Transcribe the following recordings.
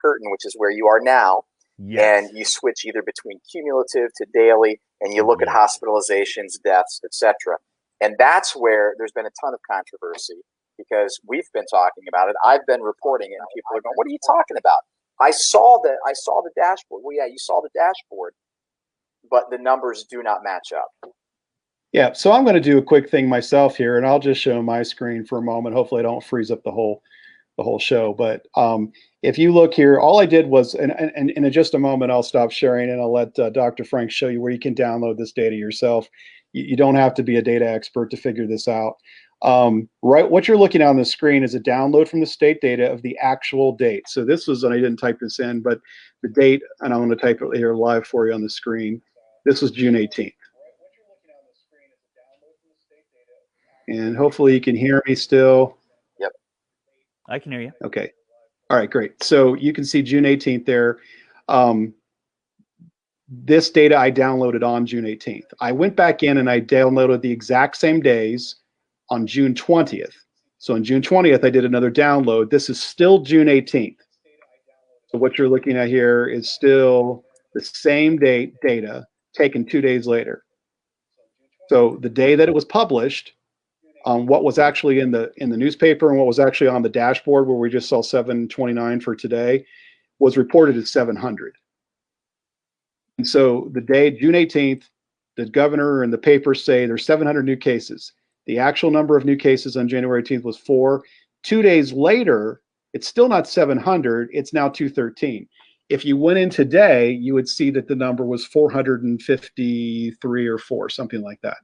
curtain, which is where you are now, Yes. and you switch either between cumulative to daily, and you look at hospitalizations, deaths, etc. And that's where there's been a ton of controversy because we've been talking about it. I've been reporting it, and people are going, "What are you talking about? I saw the dashboard." Well, yeah, you saw the dashboard, but the numbers do not match up. Yeah, so I'm going to do a quick thing myself here, and I'll just show my screen for a moment. Hopefully, I don't freeze up the whole show. But if you look here, all I did was, and in just a moment, I'll stop sharing and I'll let Dr. Frank show you where you can download this data yourself. You don't have to be a data expert to figure this out. Right, what you're looking at on the screen is a download from the state data of the actual date. So this was, and I didn't type this in, but the date, and I'm going to type it here live for you on the screen. This was June 18th. And hopefully you can hear me still. Yep. I can hear you. Okay. All right, great. So you can see June 18th there. This data I downloaded on June 18th. I went back in and I downloaded the exact same days on June 20th. So on June 20th, I did another download. This is still June 18th. So what you're looking at here is still the same data taken 2 days later. So the day that it was published, what was actually in the newspaper and what was actually on the dashboard where we just saw 729 for today was reported as 700. And so the day, June 18th, the governor and the papers say there's 700 new cases. The actual number of new cases on January 18th was 4. 2 days later, it's still not 700, it's now 213. If you went in today, you would see that the number was 453 or 4, something like that.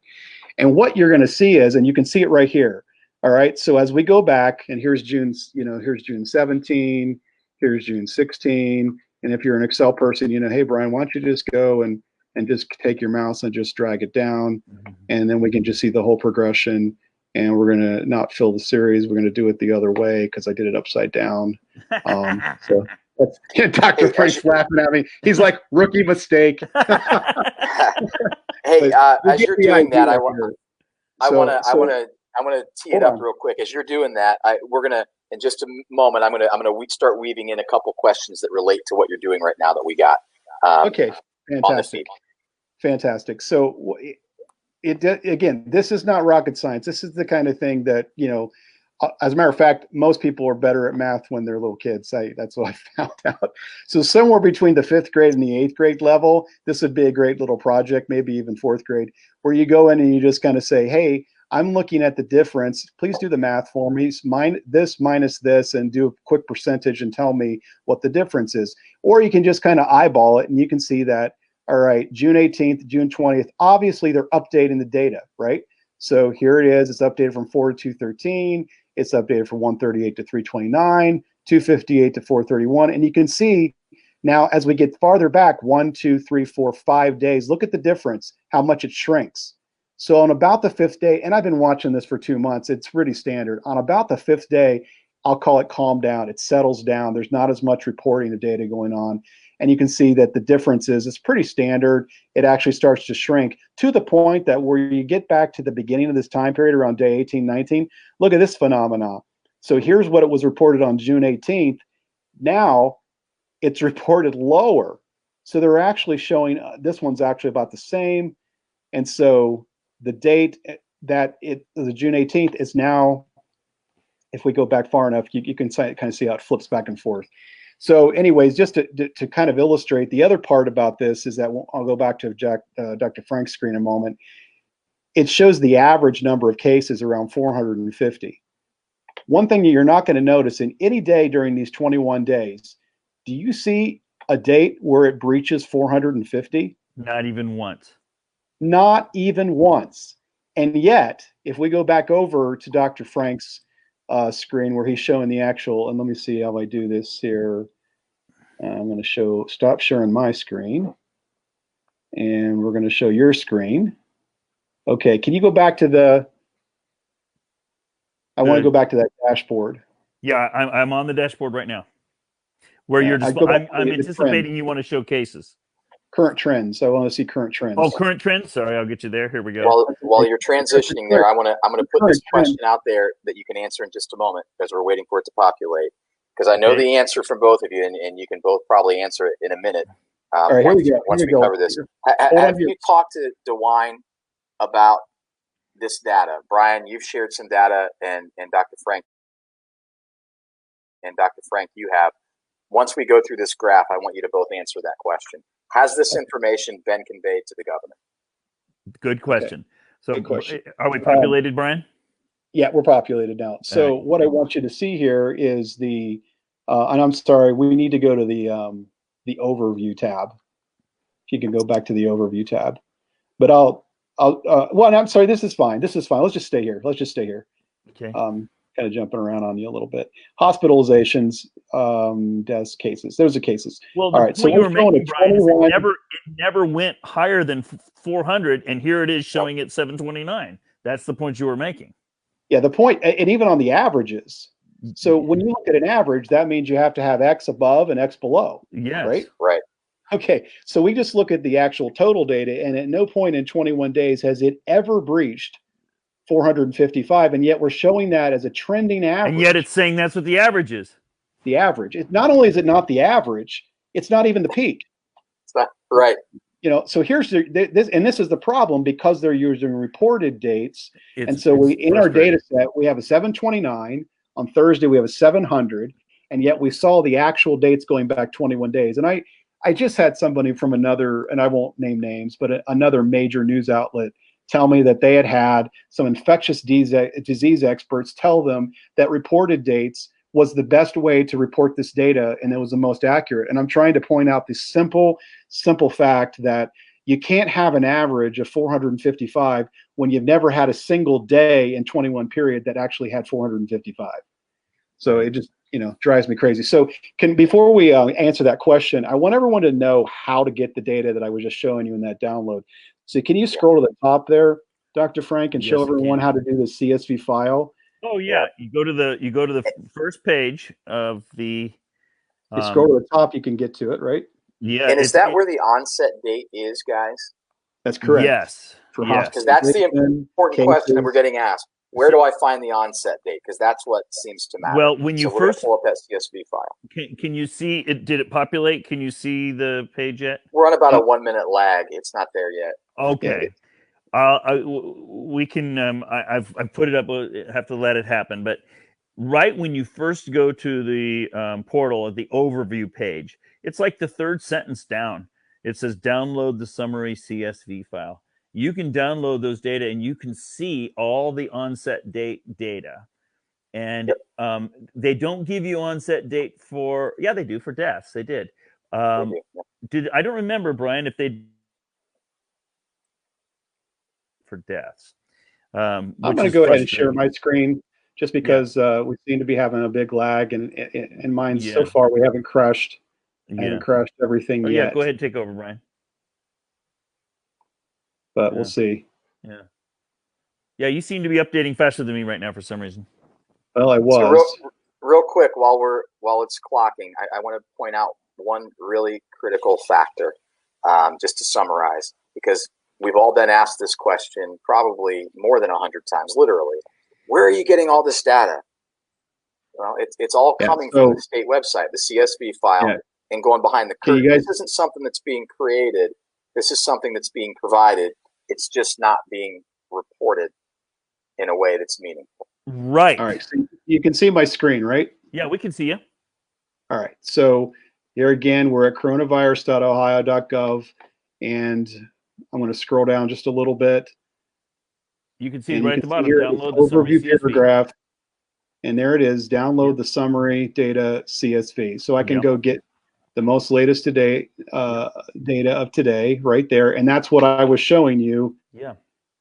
And what you're going to see is, and you can see it right here. All right. So as we go back, and here's June, here's June 17, here's June 16. And if you're an Excel person, hey, Brian, why don't you just go and just take your mouse and just drag it down. And then we can just see the whole progression. And we're going to not fill the series. We're going to do it the other way because I did it upside down. So Dr. Frank's laughing at me. He's like, rookie mistake. Hey, as you're doing that, I want to tee it up real quick. As you're doing that, we're gonna, in just a moment, I'm gonna start weaving in a couple questions that relate to what you're doing right now that we got. Okay, fantastic, fantastic. So again, this is not rocket science. This is the kind of thing that as a matter of fact, most people are better at math when they're little kids. That's what I found out. So somewhere between the 5th grade and the 8th grade level, this would be a great little project, maybe even 4th grade, where you go in and you just kind of say, hey, I'm looking at the difference. Please do the math for me. This minus this, and do a quick percentage and tell me what the difference is. Or you can just kind of eyeball it and you can see that, all right, June 18th, June 20th, obviously they're updating the data, right? So here it is. It's updated from 4 to 213. It's updated from 138 to 329, 258 to 431. And you can see now as we get farther back, 1, 2, 3, 4, 5 days, look at the difference, how much it shrinks. So on about the 5th day, and I've been watching this for 2 months, it's pretty standard. On about the 5th day, I'll call it calm down. It settles down. There's not as much reporting of data going on. And you can see that the difference is it's pretty standard. It actually starts to shrink to the point that where you get back to the beginning of this time period around day 18, 19, look at this phenomenon. So here's what it was reported on June 18th. Now it's reported lower. So they're actually showing, this one's actually about the same. And so the date that the June 18th is now, if we go back far enough, you can kind of see how it flips back and forth. So anyways, just to kind of illustrate, the other part about this is that, I'll go back to Dr. Frank's screen a moment. It shows the average number of cases around 450. One thing that you're not going to notice in any day during these 21 days, do you see a date where it breaches 450? Not even once. Not even once. And yet, if we go back over to Dr. Frank's screen where he's showing the actual, and let me see how I do this here. I'm going to stop sharing my screen, and we're going to show your screen. Okay, can you go back to I want to go back to that dashboard. Yeah, I'm on the dashboard right now. Where you're just, I'm anticipating you want to show cases. Current trends. I want to see current trends. Oh, current trends. Sorry, I'll get you there. Here we go. While you're transitioning there, I'm gonna put this question out there that you can answer in just a moment because we're waiting for it to populate. because I know the answer from both of you, and you can both probably answer it in a minute. All right, once we cover this. Have you talked to DeWine about this data? Brian, you've shared some data, and Dr. Frank, you have. Once we go through this graph, I want you to both answer that question. Has this information been conveyed to the governor? Good question. So Good question. Are we populated, Brian? Yeah, we're populated now. So what I want you to see here is and I'm sorry, we need to go to the overview tab. If you can go back to the overview tab. But well, I'm sorry, this is fine. This is fine. Let's just stay here. Okay. Kind of jumping around on you a little bit. Hospitalizations, deaths, cases. Those are cases. Well, all right. So you were making, Brian, is it never went higher than 400, and here it is showing at 729. That's the point you were making. Yeah, the point, and even on the averages. So when you look at an average, that means you have to have X above and X below. Yes. Right? Right. Okay. So we just look at the actual total data, and at no point in 21 days has it ever breached 455, and yet we're showing that as a trending average. And yet it's saying that's what the average is. The average. Not only is it not the average, it's not even the peak. It's not right. So here's this is the problem, because they're using reported dates. And so in our data set, we have a 729. On Thursday, we have a 700, and yet we saw the actual dates going back 21 days. And I just had somebody from another, and I won't name names, but another major news outlet tell me that they had some infectious disease experts tell them that reported dates was the best way to report this data, and it was the most accurate. And I'm trying to point out this simple fact that you can't have an average of 455 when you've never had a single day in 21 period that actually had 455. So it just drives me crazy. So before we answer that question, I want everyone to know how to get the data that I was just showing you in that download. So can you scroll to the top there, Dr. Frank, and show everyone how to do the CSV file? Oh yeah, you go to the first page of the. You scroll to the top, you can get to it, right? Yeah. And is that where the onset date is, guys? That's correct. Yes. Because that's the important question that we're getting asked. Where do I find the onset date? Because that's what seems to matter. Well, when you first pull up that CSV file, can you see it? Did it populate? Can you see the page yet? We're on about a 1 minute lag. It's not there yet. Okay. We can. I've put it up. We'll have to let it happen. But right when you first go to the portal at the overview page, it's like the third sentence down. It says download the summary CSV file. You can download those data, and you can see all the onset date data. And they don't give you onset date for they do for deaths. They did. I don't remember, Brian, if they. For deaths. I'm going to go ahead and share my screen just because we seem to be having a big lag, and mine so far we haven't crushed. I haven't crushed everything yet. Yeah, go ahead and take over, Brian. But we'll see. Yeah, you seem to be updating faster than me right now for some reason. Well, I was. So real quick, while it's clocking, I want to point out one really critical factor, just to summarize, because we've all been asked this question probably more than 100 times, literally. Where are you getting all this data? Well, it's all coming from the state website, the CSV file, and going behind the curtain. This isn't something that's being created. This is something that's being provided. It's just not being reported in a way that's meaningful. Right. All right. So you can see my screen, right? Yeah, we can see you. All right. So here again, we're at coronavirus.ohio.gov, and I'm going to scroll down just a little bit. You can see right at the bottom, download the overview paragraph. And there it is, download the summary data CSV. So I can go get the most latest data of today right there. And that's what I was showing you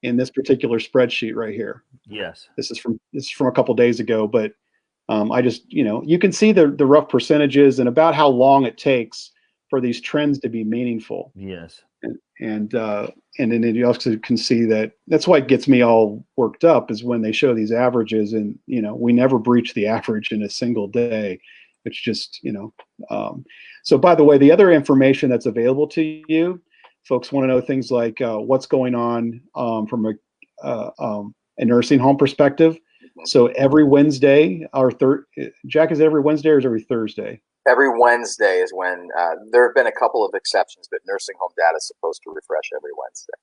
in this particular spreadsheet right here. Yes. This is from a couple days ago, but I just, you can see the rough percentages and about how long it takes for these trends to be meaningful. Yes. And then you also can see that's why it gets me all worked up is when they show these averages, and we never breach the average in a single day. It's just so by the way, the other information that's available to you, folks want to know things like what's going on from a nursing home perspective. So every Wednesday, Jack, is it every Wednesday or is it every Thursday? Every Wednesday is when there have been a couple of exceptions, but nursing home data is supposed to refresh every Wednesday.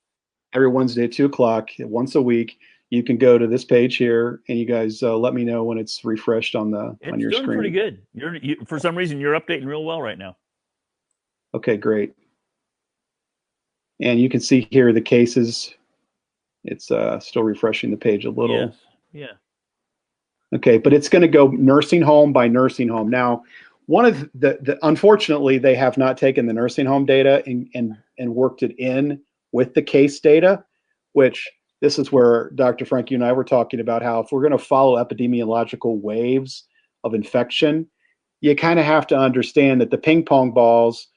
Every Wednesday at 2 o'clock, once a week. You can go to this page here, and you guys let me know when it's refreshed on your screen. It's doing pretty good. For some reason, you're updating real well right now. Okay, great. And you can see here the cases. It's still refreshing the page a little. Yes. Yeah. Okay, but it's going to go nursing home by nursing home. Now, one of unfortunately, they have not taken the nursing home data and worked it in with the case data, which this is where Dr. Frank, you and I were talking about how if we're going to follow epidemiological waves of infection, you kind of have to understand that the ping pong balls,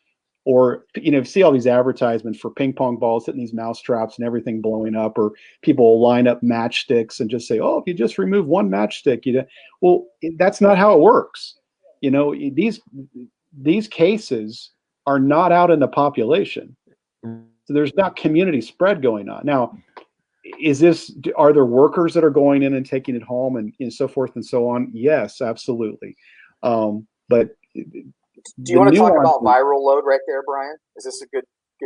or see all these advertisements for ping pong balls hitting these mouse traps and everything blowing up, or people will line up matchsticks and just say, oh, if you just remove one matchstick, well, that's not how it works. These cases are not out in the population. So there's not community spread going on. Now, are there workers that are going in and taking it home and so forth and so on? Yes, absolutely. But do you want to talk about viral load right there, Brian? Is this a good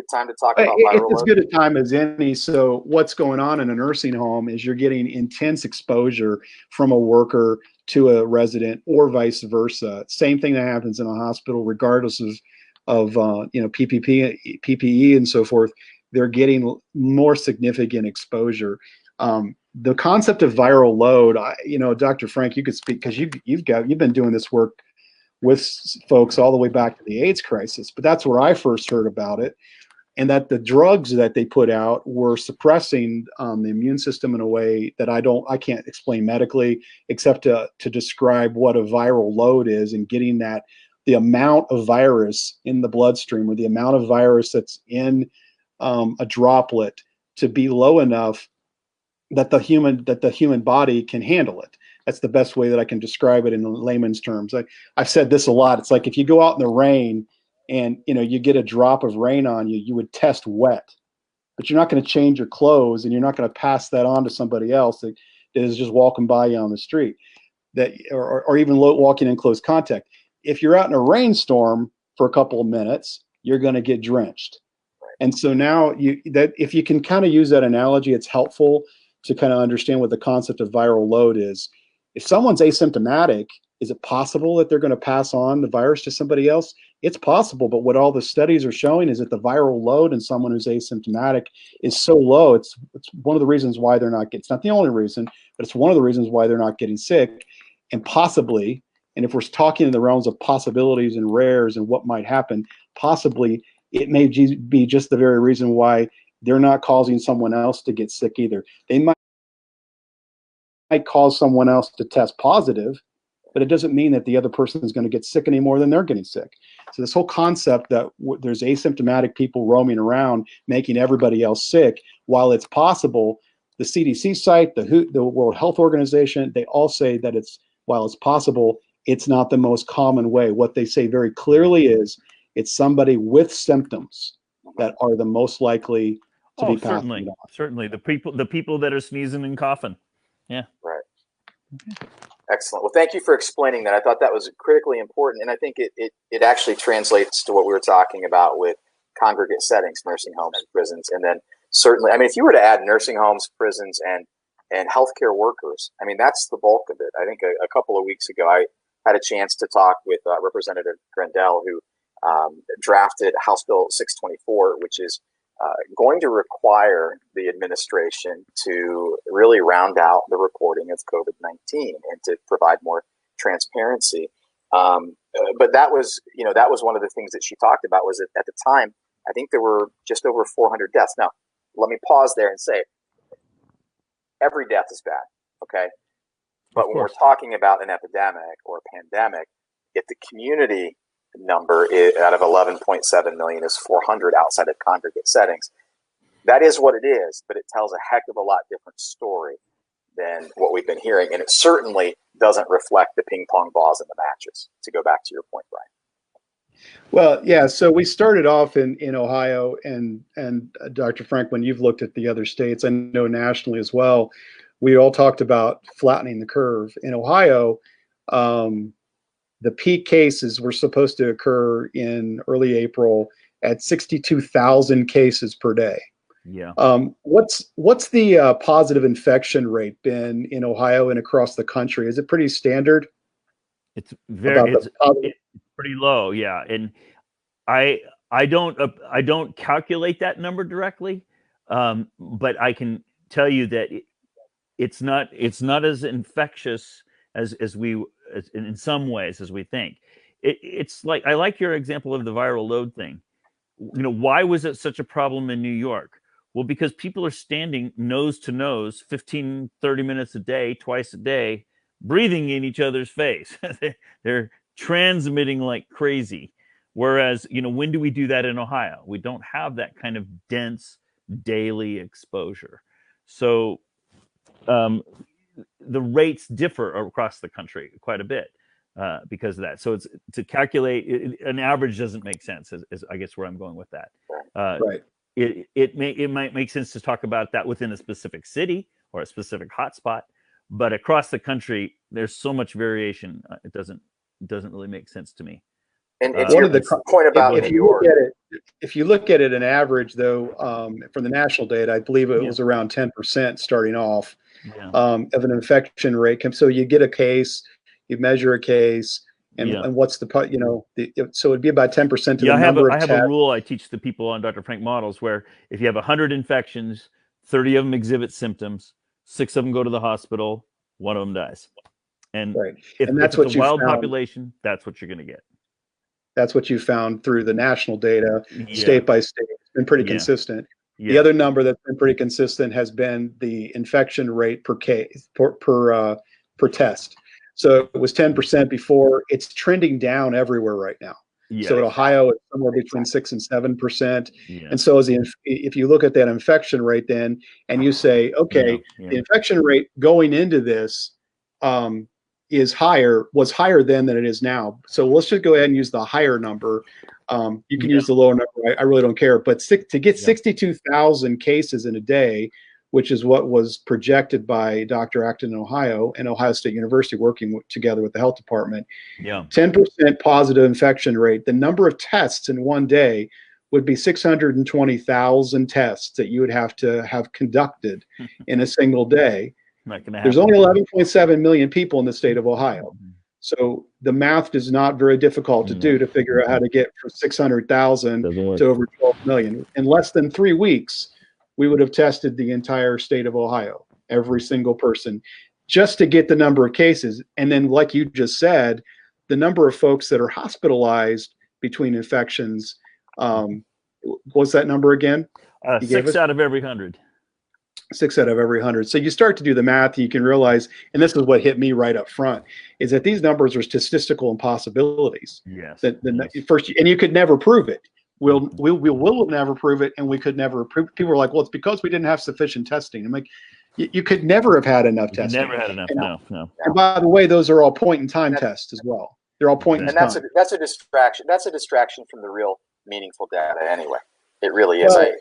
time to talk about viral load? It's as good a time as any. So what's going on in a nursing home is you're getting intense exposure from a worker to a resident, or vice versa. Same thing that happens in a hospital, regardless of PPE and so forth. They're getting more significant exposure. The concept of viral load, Dr. Frank, you could speak, because you've been doing this work with folks all the way back to the AIDS crisis, but that's where I first heard about it, and that the drugs that they put out were suppressing the immune system in a way that I can't explain medically, except to describe what a viral load is, and getting the amount of virus in the bloodstream, or the amount of virus that's in a droplet, to be low enough that the human body can handle it. That's the best way that I can describe it in layman's terms. I've said this a lot. It's like if you go out in the rain and you get a drop of rain on you, you would test wet, but you're not going to change your clothes, and you're not going to pass that on to somebody else that is just walking by you on the street, or even walking in close contact. If you're out in a rainstorm for a couple of minutes, you're going to get drenched. And so now if you can kind of use that analogy, it's helpful to kind of understand what the concept of viral load is. If someone's asymptomatic, is it possible that they're going to pass on the virus to somebody else? It's possible, but what all the studies are showing is that the viral load in someone who's asymptomatic is so low. It's one of the reasons why they're not getting, it's not the only reason, but it's one of the reasons why they're not getting sick. And possibly, and if we're talking in the realms of possibilities and rares and what might happen, possibly it may be just the very reason why they're not causing someone else to get sick either. They might cause someone else to test positive, but it doesn't mean that the other person is going to get sick any more than they're getting sick. So this whole concept that there's asymptomatic people roaming around making everybody else sick, while it's possible, the CDC site, the World Health Organization, they all say that while it's possible, it's not the most common way. What they say very clearly is it's somebody with symptoms that are the most likely to be passing it on. Certainly. The people that are sneezing and coughing. Yeah. Right. Excellent. Well, thank you for explaining that. I thought that was critically important, and I think it actually translates to what we were talking about with congregate settings, nursing homes and prisons, and then certainly, I mean, if you were to add nursing homes, prisons, and healthcare workers, I mean, that's the bulk of it. I think a couple of weeks ago, I had a chance to talk with Representative Grendel, who drafted House Bill 624, which is going to require the administration to really round out the reporting of COVID-19 and to provide more transparency. But that was one of the things that she talked about, was that at the time, I think there were just over 400 deaths. Now, let me pause there and say, every death is bad, okay? But when we're talking about an epidemic or a pandemic, if the community number out of 11.7 million is 400 outside of congregate settings, that is what it is, but it tells a heck of a lot different story than what we've been hearing, and it certainly doesn't reflect the ping pong balls and the matches, to go back to your point, Brian. Well, yeah, so we started off in Ohio, and Dr. Frank, when you've looked at the other states, I know nationally as well, we all talked about flattening the curve. In Ohio, the peak cases were supposed to occur in early April at 62,000 cases per day. Yeah. What's the positive infection rate been in Ohio and across the country? Is it pretty standard? It's pretty low. Yeah. And I don't calculate that number directly. But I can tell you that it's not as infectious as in some ways as we think. It's like, I like your example of the viral load thing. Why was it such a problem in New York? Well, because people are standing nose to nose 15, 30 minutes a day, twice a day, breathing in each other's face. They're transmitting like crazy. Whereas, when do we do that in Ohio? We don't have that kind of dense daily exposure. So the rates differ across the country quite a bit because of that. So it's to calculate an average doesn't make sense, is I guess where I'm going with that. Right. It might make sense to talk about that within a specific city or a specific hotspot, but across the country, there's so much variation. It doesn't really make sense to me. And it's your point about if you look at it, an average though, from the national data, I believe it was around 10% starting off of an infection rate. So you get a case, you measure a case, and what's the so it'd be about 10% to the number of tests. I have a rule I teach the people on Dr. Frank models where if you have 100 infections, 30 of them exhibit symptoms, 6 of them go to the hospital, 1 of them dies. And if that's what it's a wild population, that's what you're going to get. That's what you found through the national data, state by state. It's been pretty consistent. The other number that's been pretty consistent has been the infection rate per case per test. So it was 10% before. It's trending down everywhere right now. So in Ohio, it's somewhere between 6 and 7%. And so if you look at that infection rate then, and you say, okay, the infection rate going into this was higher then than it is now. So let's just go ahead and use the higher number. You can use the lower number. I really don't care. But to get 62,000 cases in a day, which is what was projected by Dr. Acton in Ohio and Ohio State University working together with the health department, 10% positive infection rate, the number of tests in one day would be 620,000 tests that you would have to have conducted in a single day. There's only 11.7 million people in the state of Ohio. So the math is not very difficult to do to figure out how to get from 600,000 to over 12 million. In less than 3 weeks, we would have tested the entire state of Ohio, every single person, just to get the number of cases. And then, like you just said, the number of folks that are hospitalized between infections, what's that number again? 6 out of every 100. 6 out of every 100. So you start to do the math, you can realize, and this is what hit me right up front, is that these numbers are statistical impossibilities. First, and you could never prove it. We'll never prove it, and we could never prove. People are like, well, it's because we didn't have sufficient testing. I'm like, you could never have had enough testing. Never had enough. No. And by the way, those are all point in time tests as well. They're all point in time. And that's a distraction. That's a distraction from the real meaningful data. Anyway, it really is. Well,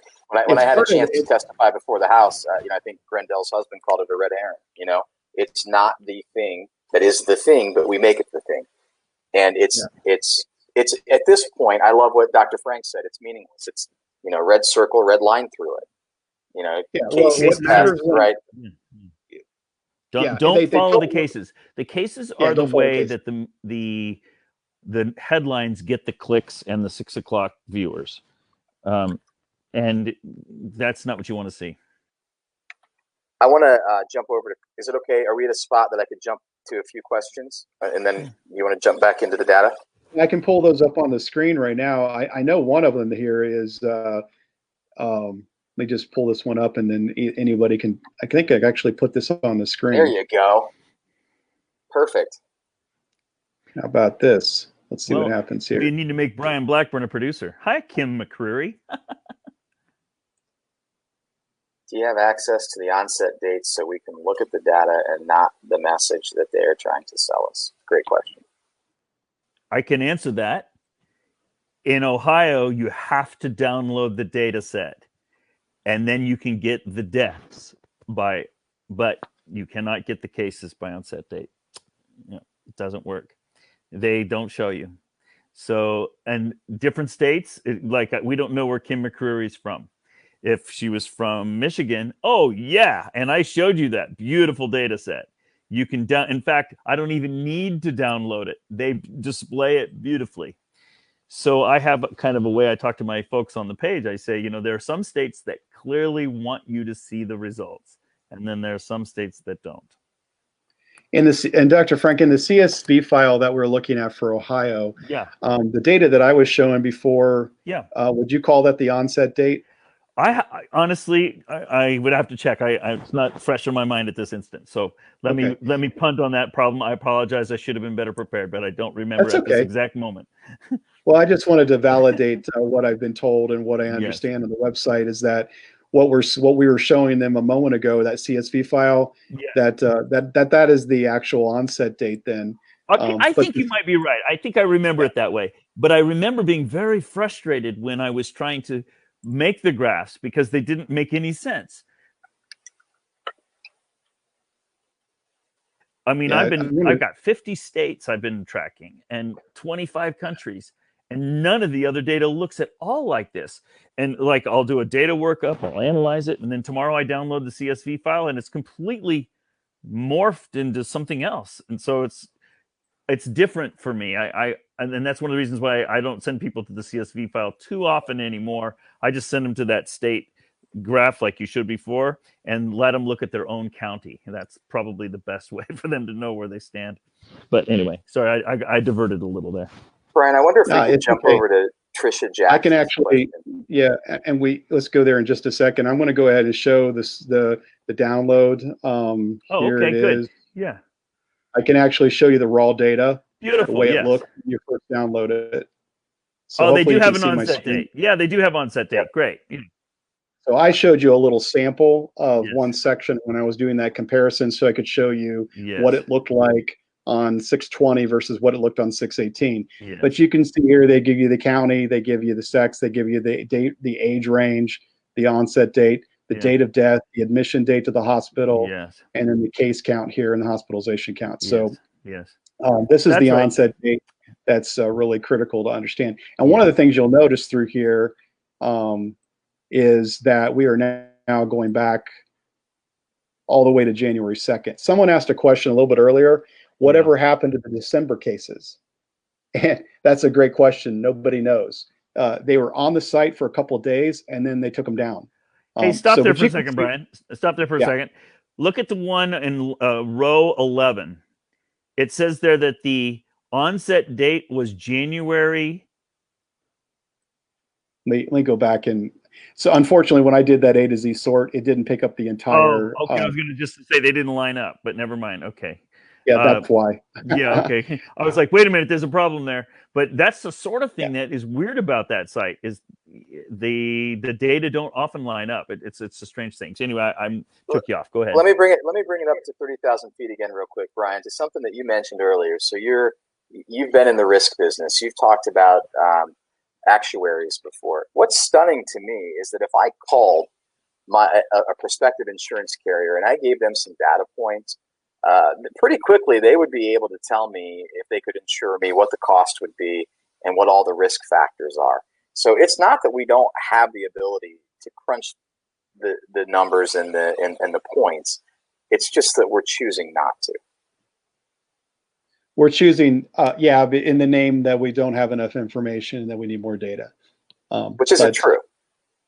when I had a chance to testify before the House, I think Grendel's husband called it a red herring. It's not the thing that is the thing, but we make it the thing. And it's at this point, I love what Dr. Frank said. It's meaningless. It's, red circle, red line through it. Cases passed, right? Don't follow the cases. The cases are the way that the headlines get the clicks and the 6 o'clock viewers. And that's not what you want to see. I want to jump over to, is it okay? Are we at a spot that I could jump to a few questions? And then you want to jump back into the data? I can pull those up on the screen right now. I know one of them here is, let me just pull this one up and then anybody can, I think I actually put this on the screen. There you go. Perfect. How about this? Let's see what happens here. We need to make Brian Blackburn a producer. Hi, Kim McCreary. Do you have access to the onset dates so we can look at the data and not the message that they're trying to sell us? Great question. I can answer that. In Ohio, you have to download the data set, and then you can get the deaths but You cannot get the cases by onset date. It doesn't work. They don't show you. So, and different states, like we don't know where Kim McCreary's from. If she was from Michigan, oh yeah, and I showed you that beautiful data set. You can in fact, I don't even need to download it. They display it beautifully. So I have kind of a way I talk to my folks on the page. I say, there are some states that clearly want you to see the results, and then there are some states that don't. And Dr. Frank, in the CSV file that we're looking at for Ohio, the data that I was showing before, would you call that the onset date? I honestly, I would have to check. It's not fresh in my mind at this instant. So let me punt on that problem. I apologize. I should have been better prepared, but I don't remember at this exact moment. Well, I just wanted to validate what I've been told and what I understand on the website is that what we were showing them a moment ago, that CSV file, that is the actual onset date then. Okay, I think you might be right. I think I remember it that way. But I remember being very frustrated when I was trying to make the graphs because they didn't make any sense. I mean, I've got 50 states I've been tracking and 25 countries, and none of the other data looks at all like this. And like, I'll do a data workup, I'll analyze it, and then tomorrow I download the CSV file, and it's completely morphed into something else. And so it's different for me. And that's one of the reasons why I don't send people to the CSV file too often anymore. I just send them to that state graph like you should before and let them look at their own county. And that's probably the best way for them to know where they stand. But anyway, sorry, I diverted a little there. Brian, I wonder if we could jump over to Tricia Jackson. I can actually, and let's go there in just a second. I'm going to go ahead and show the download. Here okay, it good. is. Yeah. I can actually show you the raw data. Beautiful. The way it looked when you first downloaded it. So they do have an onset date. Yeah, they do have onset date. Great. So I showed you a little sample of one section when I was doing that comparison, so I could show you what it looked like on 620 versus what it looked on 618. But you can see here they give you the county, they give you the sex, they give you the date, the age range, the onset date, the date of death, the admission date to the hospital, and then the case count here and the hospitalization count. So this is the onset date that's really critical to understand. And one of the things you'll notice through here is that we are now going back all the way to January 2nd. Someone asked a question a little bit earlier, whatever happened to the December cases? And that's a great question. Nobody knows. They were on the site for a couple of days and then they took them down. Hey, stop there for a second, Brian. Stop there for a second. Look at the one in row 11. It says there that the onset date was January. Let me go back and so unfortunately when I did that A to Z sort, it didn't pick up the entire. Oh, okay. I was going to just say they didn't line up, but never mind. Okay. Yeah, that's why. Okay. I was like, wait a minute, there's a problem there. But that's the sort of thing that is weird about that site is the data don't often line up. It's a strange thing. So anyway, I took you off. Go ahead. Let me bring it up to 30,000 feet again, real quick, Brian, to something that you mentioned earlier. So you've been in the risk business. You've talked about actuaries before. What's stunning to me is that if I called a prospective insurance carrier and I gave them some data points, pretty quickly they would be able to tell me if they could insure me, what the cost would be, and what all the risk factors are. So it's not that we don't have the ability to crunch the numbers and the points. It's just that we're choosing not to. We're choosing, in the name that we don't have enough information and that we need more data. Which isn't true.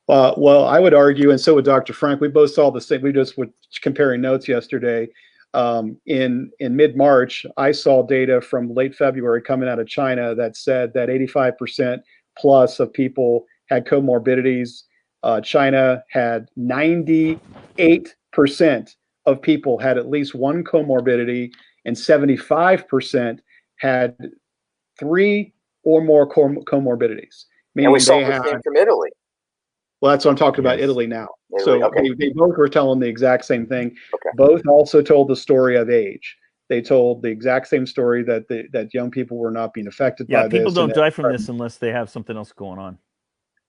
Well, I would argue, and so would Dr. Frank, we both saw the same. We just were comparing notes yesterday. In mid-March, I saw data from late February coming out of China that said that 85% plus of people had comorbidities. China had 98% of people had at least one comorbidity, and 75% had 3 or more comorbidities. And we saw the same from Italy. Well, that's what I'm talking about, Italy now. Italy, so they both were telling the exact same thing. Both also told the story of age. They told the exact same story that young people were not being affected by this. Yeah, people don't die from this unless they have something else going on.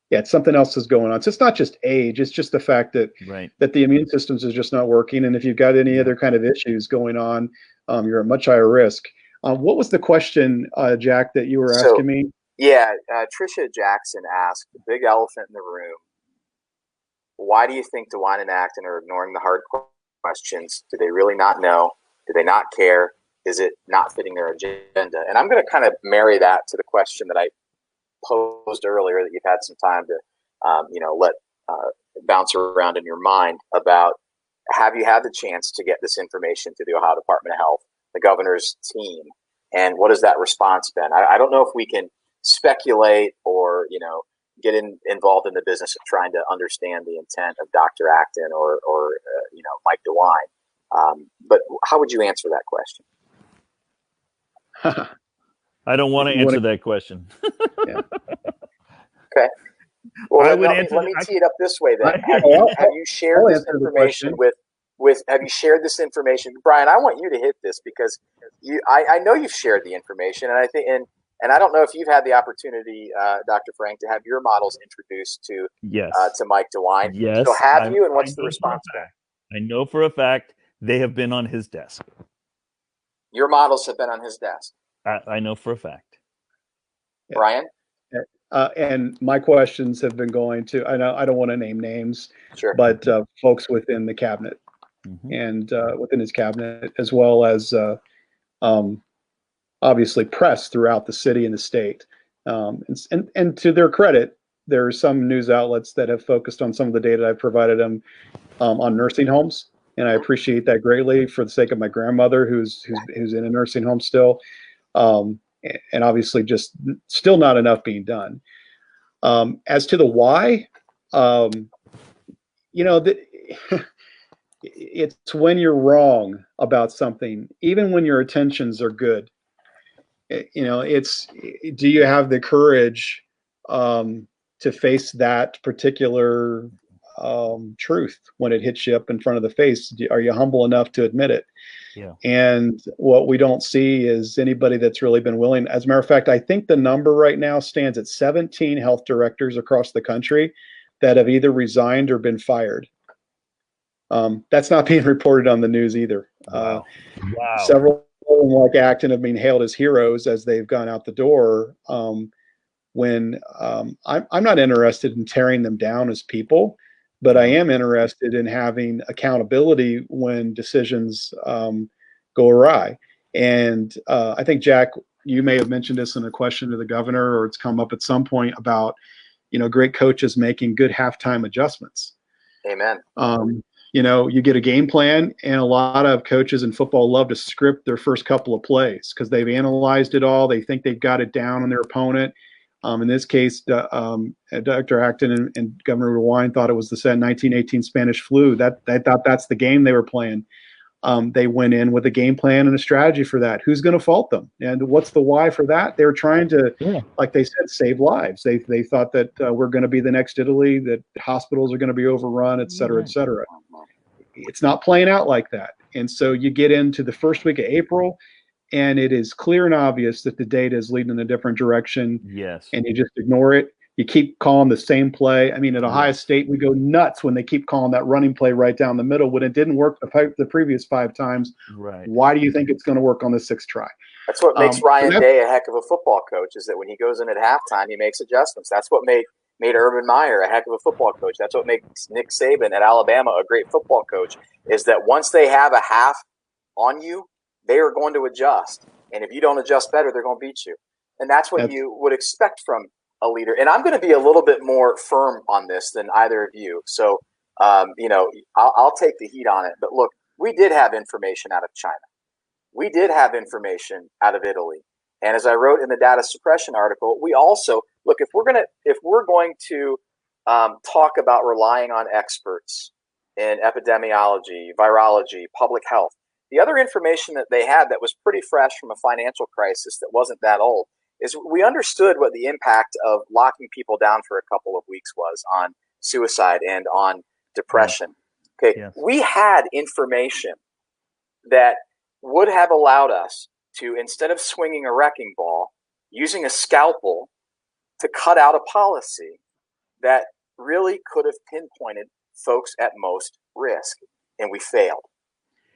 yeah, it's something else is going on. So it's not just age; it's just the fact that Right. that the immune systems is just not working. And if you've got any other kind of issues going on, you're at much higher risk. What was the question, Jack, that you were asking me? Yeah, Tricia Jackson asked, the big elephant in the room, why do you think DeWine and Acton are ignoring the hard questions? Do they really not know? Do they not care? Is it not fitting their agenda? And I'm going to kind of marry that to the question that I posed earlier that you've had some time to, let bounce around in your mind about, have you had the chance to get this information to the Ohio Department of Health, the governor's team, and what has that response been? I don't know if we can speculate or, get involved in the business of trying to understand the intent of Dr. Acton or Mike DeWine. But how would you answer that question? I don't want to answer that question. Yeah. Okay. Well, let me tee it up this way then. Have you shared this information have you shared this information? Brian, I want you to hit this because I know you've shared the information, and I think and I don't know if you've had the opportunity, Dr. Frank, to have your models introduced to Mike DeWine. Yes. So have you, and what's the response been? I know for a fact they have been on his desk. Your models have been on his desk. I know for a fact. Brian? And my questions have been going to, I don't want to name names, sure, but folks within the cabinet and within his cabinet, as well as obviously press throughout the city and the state. And to their credit, there are some news outlets that have focused on some of the data I've provided them on nursing homes. And I appreciate that greatly for the sake of my grandmother, who's in a nursing home still. And obviously just still not enough being done. As to the why, it's when you're wrong about something, even when your intentions are good. Do you have the courage to face that particular truth when it hits you up in front of the face? Are you humble enough to admit it? Yeah. And what we don't see is anybody that's really been willing. As a matter of fact, I think the number right now stands at 17 health directors across the country that have either resigned or been fired. That's not being reported on the news either. Wow. Several like Acton have been hailed as heroes as they've gone out the door. When I'm not interested in tearing them down as people, but I am interested in having accountability when decisions go awry. And I think, Jack, you may have mentioned this in a question to the governor, or it's come up at some point about, great coaches making good halftime adjustments. Amen. You get a game plan, and a lot of coaches in football love to script their first couple of plays because they've analyzed it all. They think they've got it down on their opponent. In this case, Dr. Acton and Governor DeWine thought it was the 1918 Spanish flu. They thought that's the game they were playing. They went in with a game plan and a strategy for that. Who's going to fault them? And what's the why for that? They were trying to, like they said, save lives. They thought that we're going to be the next Italy, that hospitals are going to be overrun, et cetera, et cetera. It's not playing out like that. And so you get into the first week of April, and it is clear and obvious that the data is leading in a different direction. Yes. And you just ignore it. You keep calling the same play. I mean, at Ohio State, we go nuts when they keep calling that running play right down the middle when it didn't work the previous 5 times. Right. Why do you think it's going to work on the 6th try? That's what makes Ryan Day a heck of a football coach, is that when he goes in at halftime, he makes adjustments. That's what made Urban Meyer a heck of a football coach. That's what makes Nick Saban at Alabama a great football coach, is that once they have a half on you, they are going to adjust. And if you don't adjust better, they're going to beat you. And that's what you would expect from a leader. And I'm going to be a little bit more firm on this than either of you. So, I'll take the heat on it. But look, we did have information out of China. We did have information out of Italy. And as I wrote in the data suppression article, we also look, if we're going to talk about relying on experts in epidemiology, virology, public health, the other information that they had that was pretty fresh from a financial crisis that wasn't that old is we understood what the impact of locking people down for a couple of weeks was on suicide and on depression. Okay, we had information that would have allowed us to, instead of swinging a wrecking ball, using a scalpel to cut out a policy that really could have pinpointed folks at most risk, and we failed.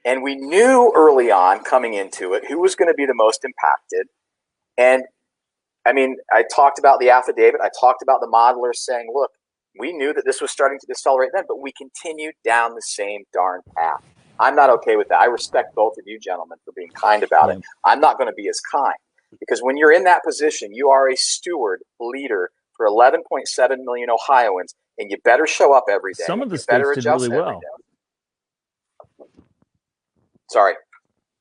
And we knew early on coming into it who was going to be the most impacted. And I mean, I talked about the affidavit. I talked about the modelers saying, look, we knew that this was starting to decelerate then, but we continued down the same darn path. I'm not okay with that. I respect both of you gentlemen for being kind about it. I'm not going to be as kind, because when you're in that position, you are a steward leader for 11.7 million Ohioans, and you better show up every day. Some of the states did really well. Sorry,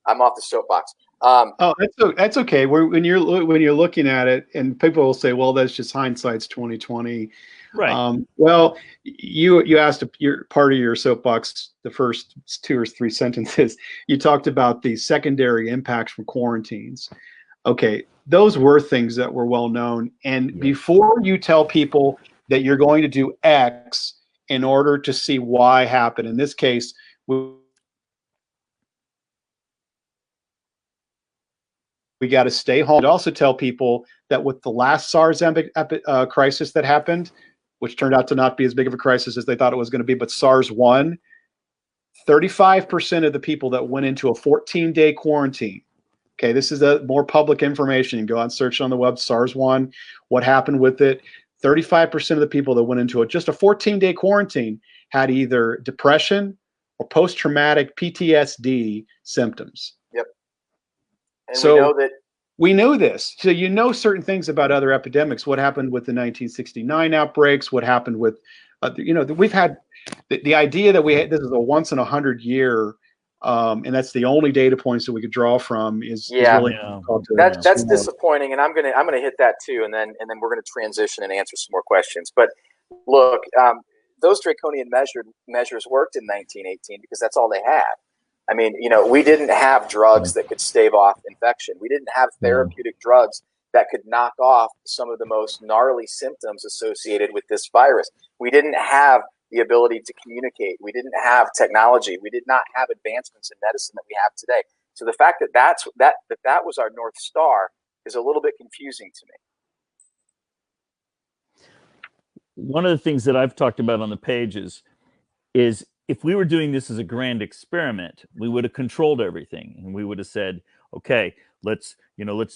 I'm off the soapbox. Oh, that's okay. When you're looking at it, and people will say, "Well, that's just hindsight's 2020." Right. Well, you asked your part of your soapbox, the first 2 or 3 sentences. You talked about the secondary impacts from quarantines. Okay, those were things that were well known. And before you tell people that you're going to do X in order to see Y happen, in this case, we got to stay home. I'd also tell people that with the last SARS crisis that happened, which turned out to not be as big of a crisis as they thought it was going to be, but SARS-1, 35% of the people that went into a 14-day quarantine. Okay, this is a more public information. You can go out and search on the web, SARS-1, what happened with it. 35% of the people that went into just a 14-day quarantine had either depression or post-traumatic PTSD symptoms. Yep. And so we know that we know this. So you know certain things about other epidemics. What happened with the 1969 outbreaks? What happened with, we've had the idea that this is a once in 100 year, and that's the only data points that we could draw from is really that's disappointing. And I'm gonna hit that too, and then we're gonna transition and answer some more questions. But look, those draconian measures worked in 1918 because that's all they had. I mean, we didn't have drugs that could stave off infection. We didn't have therapeutic drugs that could knock off some of the most gnarly symptoms associated with this virus. We didn't have the ability to communicate. We didn't have technology. We did not have advancements in medicine that we have today. So the fact that that was our North Star is a little bit confusing to me. One of the things that I've talked about on the pages is if we were doing this as a grand experiment, we would have controlled everything, and we would have said, okay, let's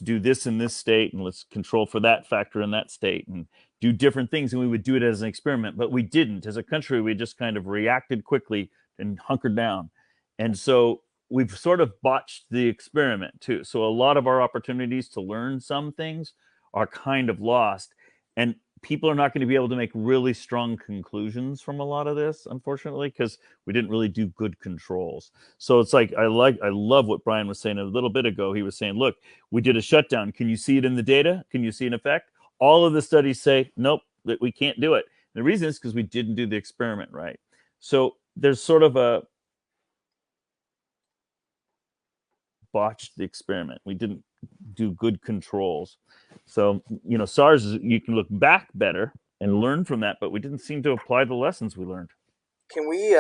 do this in this state, and let's control for that factor in that state, and do different things, and we would do it as an experiment. But we didn't. As a country, we just kind of reacted quickly and hunkered down. And so we've sort of botched the experiment too. So a lot of our opportunities to learn some things are kind of lost. And people are not going to be able to make really strong conclusions from a lot of this, unfortunately, because we didn't really do good controls. So it's like, I love what Brian was saying a little bit ago. He was saying, look, we did a shutdown. Can you see it in the data? Can you see an effect? All of the studies say, nope, that we can't do it. And the reason is because we didn't do the experiment right. So there's sort of a botched the experiment. We didn't do good controls. So, SARS, you can look back better and learn from that, but we didn't seem to apply the lessons we learned. Can we,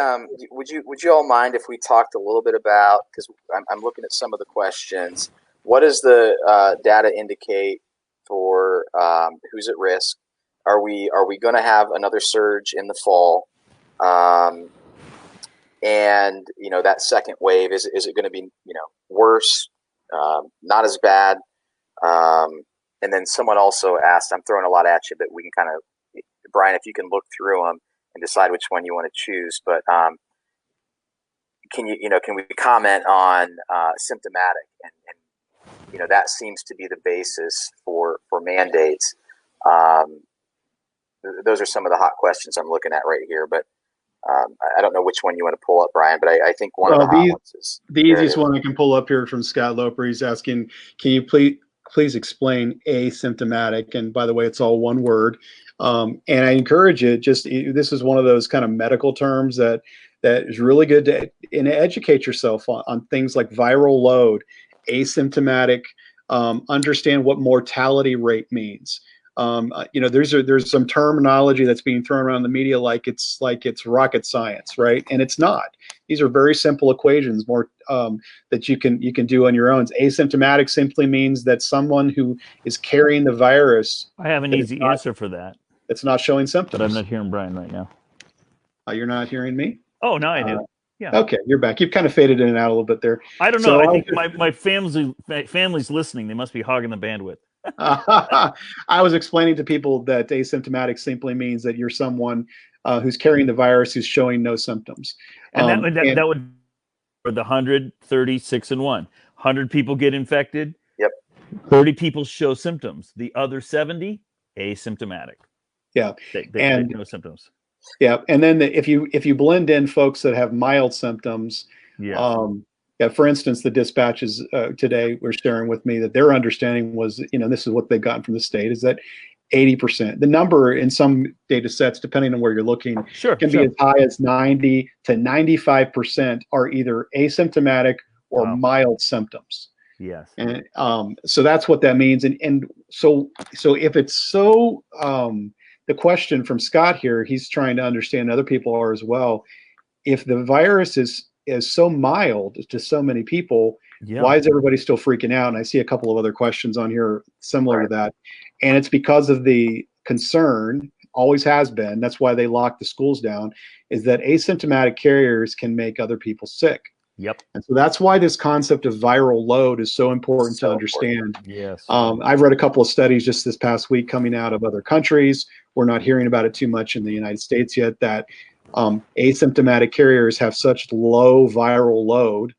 would you all mind if we talked a little bit about, because I'm looking at some of the questions, what does the data indicate for who's at risk? Are we going to have another surge in the fall? And, that second wave, is it going to be, worse, not as bad? And then someone also asked, I'm throwing a lot at you, but we can kind of, Brian, if you can look through them and decide which one you want to choose. But can we comment on symptomatic? And that seems to be the basis for mandates. Those are some of the hot questions I'm looking at right here. But I don't know which one you want to pull up, Brian, but I think one of the hot ones is the easiest one I can pull up here from Scott Loper. He's asking, can you please explain asymptomatic? And by the way, it's all one word. And I encourage you, this is one of those kind of medical terms that is really good to educate yourself on things like viral load, asymptomatic, understand what mortality rate means. There's some terminology that's being thrown around the media like it's rocket science, right? And it's not. These are very simple equations, that you can do on your own. Asymptomatic simply means that someone who is carrying the virus. I have an easy answer for that. It's not showing symptoms. But I'm not hearing Brian right now. You're not hearing me? Oh, now I do. Yeah. Okay, you're back. You've kind of faded in and out a little bit there. I don't know. I think my family's listening. They must be hogging the bandwidth. I was explaining to people that asymptomatic simply means that you're someone who's carrying the virus who's showing no symptoms. And that would for the 136 and 100 people get infected. Yep. 30 people show symptoms. The other 70 asymptomatic. Yeah. They have no symptoms. Yeah, and then if you blend in folks that have mild symptoms, yeah, for instance, the dispatches today were sharing with me that their understanding was, this is what they've gotten from the state, is that 80%. The number in some data sets, depending on where you're looking, can be as high as 90 to 95% are either asymptomatic or mild symptoms. Yes. And so that's what that means. And so if it's so, the question from Scott here, he's trying to understand, other people are as well. If the virus is so mild to so many people, why is everybody still freaking out? And I see a couple of other questions on here similar to that. And it's because of the concern, always has been, that's why they locked the schools down, is that asymptomatic carriers can make other people sick. Yep. And so that's why this concept of viral load is so important to understand. Yes. I've read a couple of studies just this past week coming out of other countries. We're not hearing about it too much in the United States yet, that asymptomatic carriers have such low viral load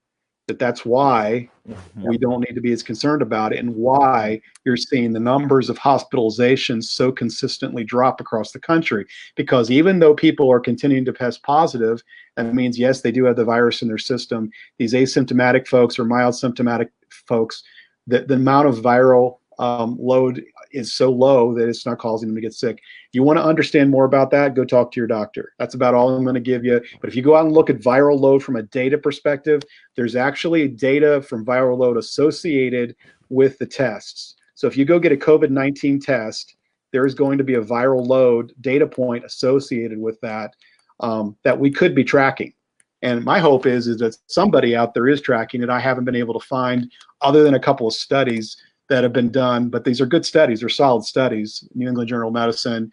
that's why we don't need to be as concerned about it, and why you're seeing the numbers of hospitalizations so consistently drop across the country. Because even though people are continuing to test positive, that means, yes, they do have the virus in their system. These asymptomatic folks or mild symptomatic folks, the amount of viral load is so low that it's not causing them to get sick. You want to understand more about that, go talk to your doctor. That's about all I'm going to give you. But if you go out and look at viral load from a data perspective, there's actually data from viral load associated with the tests. So if you go get a COVID-19 test, there is going to be a viral load data point associated with that that we could be tracking. And my hope is that somebody out there is tracking it. I haven't been able to find, other than a couple of studies that have been done, but these are good studies. They're solid studies. New England Journal of Medicine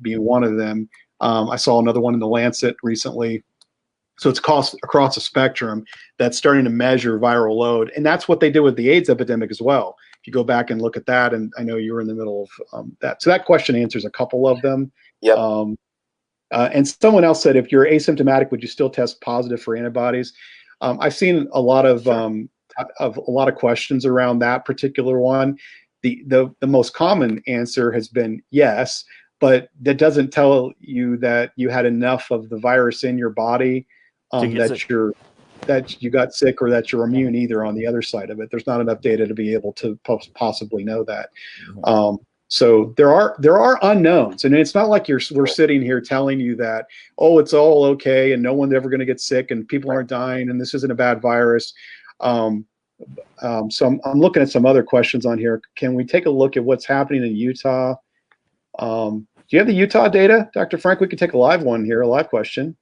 being one of them. I saw another one in the Lancet recently. So it's across the spectrum that's starting to measure viral load. And that's what they did with the AIDS epidemic as well. If you go back and look at that, and I know you were in the middle of that. So that question answers a couple of them. Yep. And someone else said, if you're asymptomatic, would you still test positive for antibodies? I've seen a lot of a lot of questions around that particular one. The most common answer has been yes, but that doesn't tell you that you had enough of the virus in your body that you got sick or that you're immune either on the other side of it. There's not enough data to be able to possibly know that. So there are unknowns, and it's not like we're sitting here telling you that, oh, it's all okay and no one's ever going to get sick and people aren't dying and this isn't a bad virus. So I'm looking at some other questions on here. Can we take a look at what's happening in Utah? Do you have the Utah data, Dr. Frank? We could take a live one here, a live question.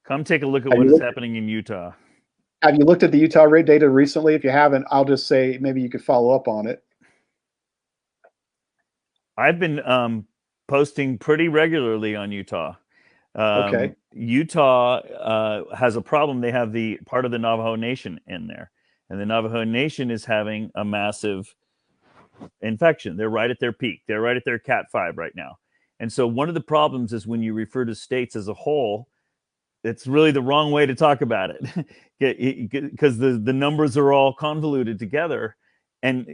Come take a look at what is happening in Utah. Have you looked at the Utah rate data recently? If you haven't, I'll just say maybe you could follow up on it. I've been posting pretty regularly on Utah. Okay. Utah has a problem. They have the part of the Navajo Nation in there, and the Navajo Nation is having a massive infection. They're right at their peak. They're right at their Cat 5 right now. And so one of the problems is when you refer to states as a whole, it's really the wrong way to talk about it, because the numbers are all convoluted together, and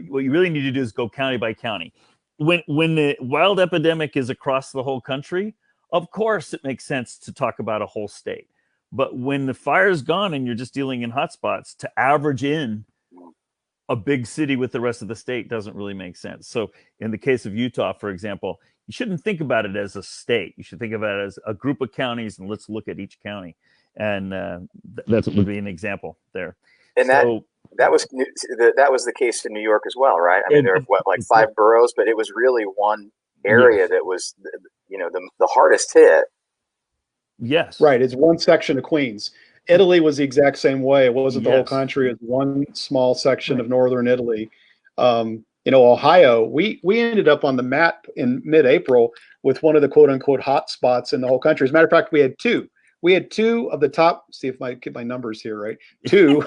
what you really need to do is go county by county. When the wild epidemic is across the whole country, of course it makes sense to talk about a whole state. But when the fire's gone and you're just dealing in hotspots, to average in a big city with the rest of the state doesn't really make sense. So in the case of Utah, for example, you shouldn't think about it as a state. You should think about it as a group of counties, and let's look at each county. And that would be an example there. And that was the case in New York as well, right? I mean, there were like 5 boroughs, but it was really one area that was, the hardest hit. Yes. Right. It's one section of Queens. Italy was the exact same way. It wasn't the whole country. It was one small section of northern Italy. Ohio, we ended up on the map in mid-April with one of the quote unquote hot spots in the whole country. As a matter of fact, we had two. We had two of the top, see if I get my numbers here right. Two.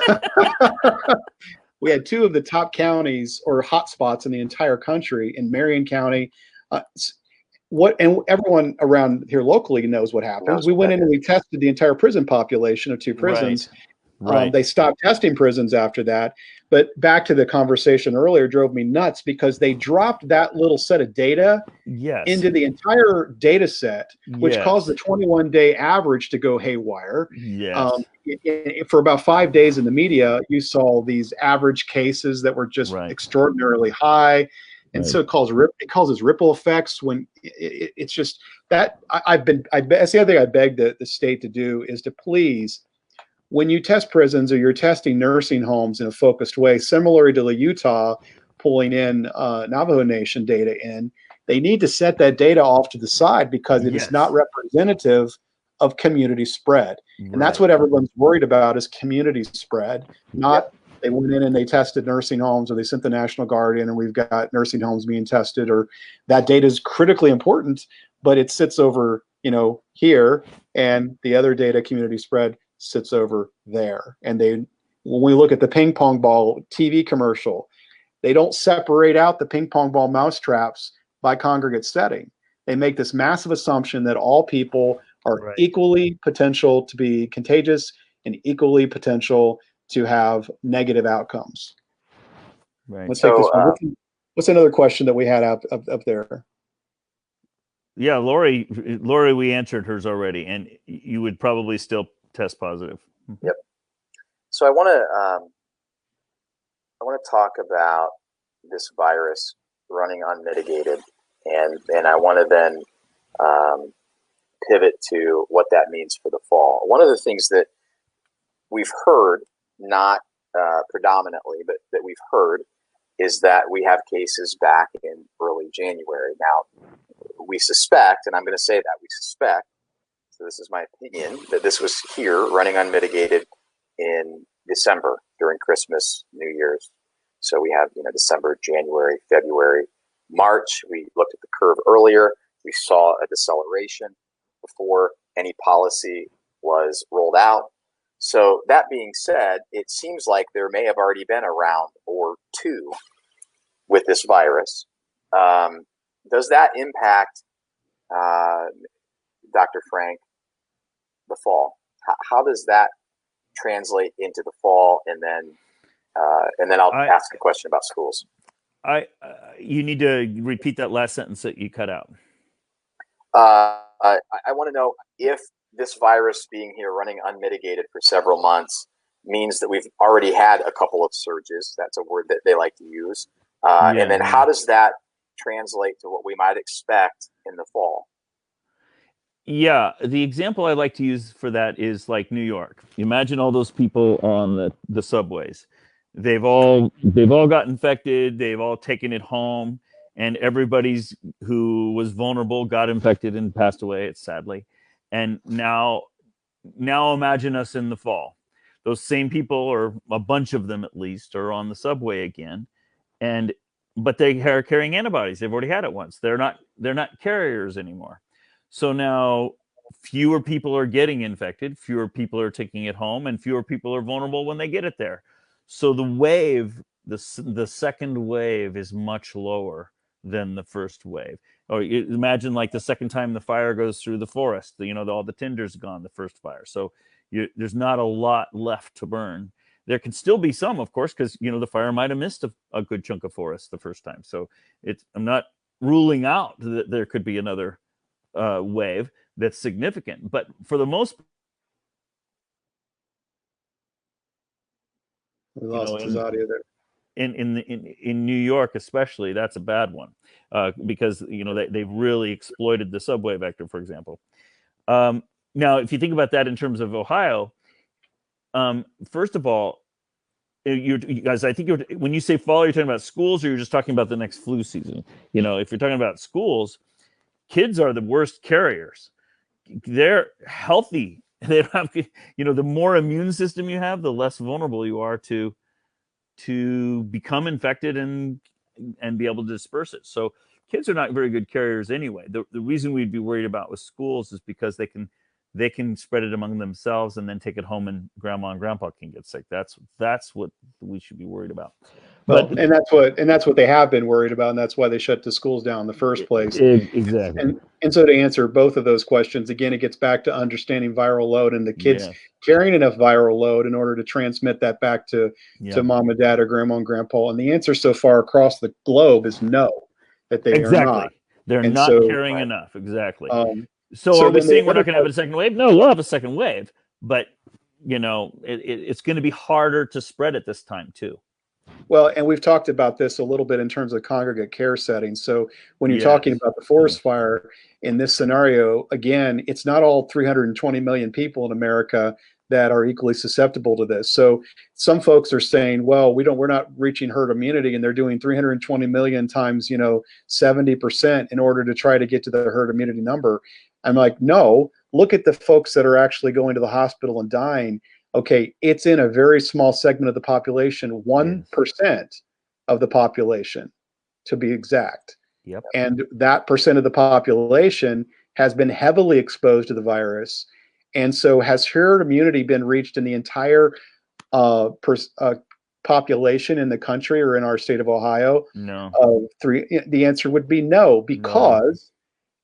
We had two of the top counties or hot spots in the entire country in Marion County. And everyone around here locally knows what happens. We went in and we tested the entire prison population of two prisons. Right. They stopped testing prisons after that. But back to the conversation earlier, drove me nuts because they dropped that little set of data into the entire data set, which caused the 21-day average to go haywire. For about 5 days in the media, you saw these average cases that were just extraordinarily high. And so it causes ripple effects when it's just that that's the other thing I beg the state to do is to please, when you test prisons or you're testing nursing homes in a focused way, similar to Utah pulling in Navajo Nation data in, they need to set that data off to the side because it is not representative of community spread. And that's what everyone's worried about is community spread, not they went in and they tested nursing homes or they sent the National Guard in and we've got nursing homes being tested, or that data is critically important, but it sits over, here, and the other data, community spread, sits over there. And when we look at the ping pong ball TV commercial, they don't separate out the ping pong ball mousetraps by congregate setting. They make this massive assumption that all people are equally potential to be contagious and equally potential to have negative outcomes. Let's take this one. What's another question that we had up there? Yeah, Lori, we answered hers already, and you would probably still test positive. Yep. So I want to talk about this virus running unmitigated, and I want to then pivot to what that means for the fall. One of the things that we've heard, not predominantly, but that we've heard, is that we have cases back in early January. Now, we suspect, and I'm going to say that we suspect, so this is my opinion, that this was here running unmitigated in December during Christmas, New Year's. So we have, December, January, February, March. We looked at the curve earlier. We saw a deceleration before any policy was rolled out. So that being said, it seems like there may have already been a round or two with this virus. Does that impact, Dr. Frank, the fall? How does that translate into the fall? And then I'll ask a question about schools. You need to repeat that last sentence that you cut out. I want to know if this virus being here running unmitigated for several months means that we've already had a couple of surges. That's a word that they like to use. And then how does that translate to what we might expect in the fall? Yeah, the example I like to use for that is like New York. Imagine all those people on the subways. They've all got infected. They've all taken it home, and everybody's who was vulnerable got infected and passed away. Sadly, and now imagine us in the fall. Those same people, or a bunch of them at least, are on the subway again, but they are carrying antibodies. They've already had it once. They're not carriers anymore. So now fewer people are getting infected, fewer people are taking it home, and fewer people are vulnerable when they get it there. So the wave, the second wave, is much lower than the first wave. Or imagine like the second time the fire goes through the forest, all the tinder's gone, the first fire. So there's not a lot left to burn. There can still be some, of course, because the fire might have missed a good chunk of forest the first time. So I'm not ruling out that there could be another wave that's significant, but for the most part, we lost his audio there. In New York especially, that's a bad one because they've really exploited the subway vector, for example. Now, if you think about that in terms of Ohio, first of all, you guys, I think when you say fall, you're talking about schools, or you're just talking about the next flu season. If you're talking about schools, kids are the worst carriers. They're healthy. They don't have, the more immune system you have, the less vulnerable you are to become infected and and be able to disperse it. So kids are not very good carriers anyway. The reason we'd be worried about with schools is because they can spread it among themselves and then take it home, and grandma and grandpa can get sick. That's what we should be worried about. Well, and that's what they have been worried about, and that's why they shut the schools down in the first place. Exactly. And so to answer both of those questions, again, it gets back to understanding viral load and the kids carrying enough viral load in order to transmit that back to mom and dad or grandma and grandpa. And the answer so far across the globe is no, that they are not. They're and not so, carrying enough. Exactly. So are we saying we're not going to have a second wave? No, we'll have a second wave, but it's going to be harder to spread it this time too. Well, and we've talked about this a little bit in terms of congregate care settings. So when you're talking about the forest fire in this scenario, again, it's not all 320 million people in America that are equally susceptible to this. So some folks are saying, well, we're not reaching herd immunity, and they're doing 320 million times, 70% in order to try to get to the herd immunity number. I'm like, no, look at the folks that are actually going to the hospital and dying. Okay, it's in a very small segment of the population, 1% of the population, to be exact. Yep. And that percent of the population has been heavily exposed to the virus. And so has herd immunity been reached in the entire population in the country or in our state of Ohio? No. The answer would be no, because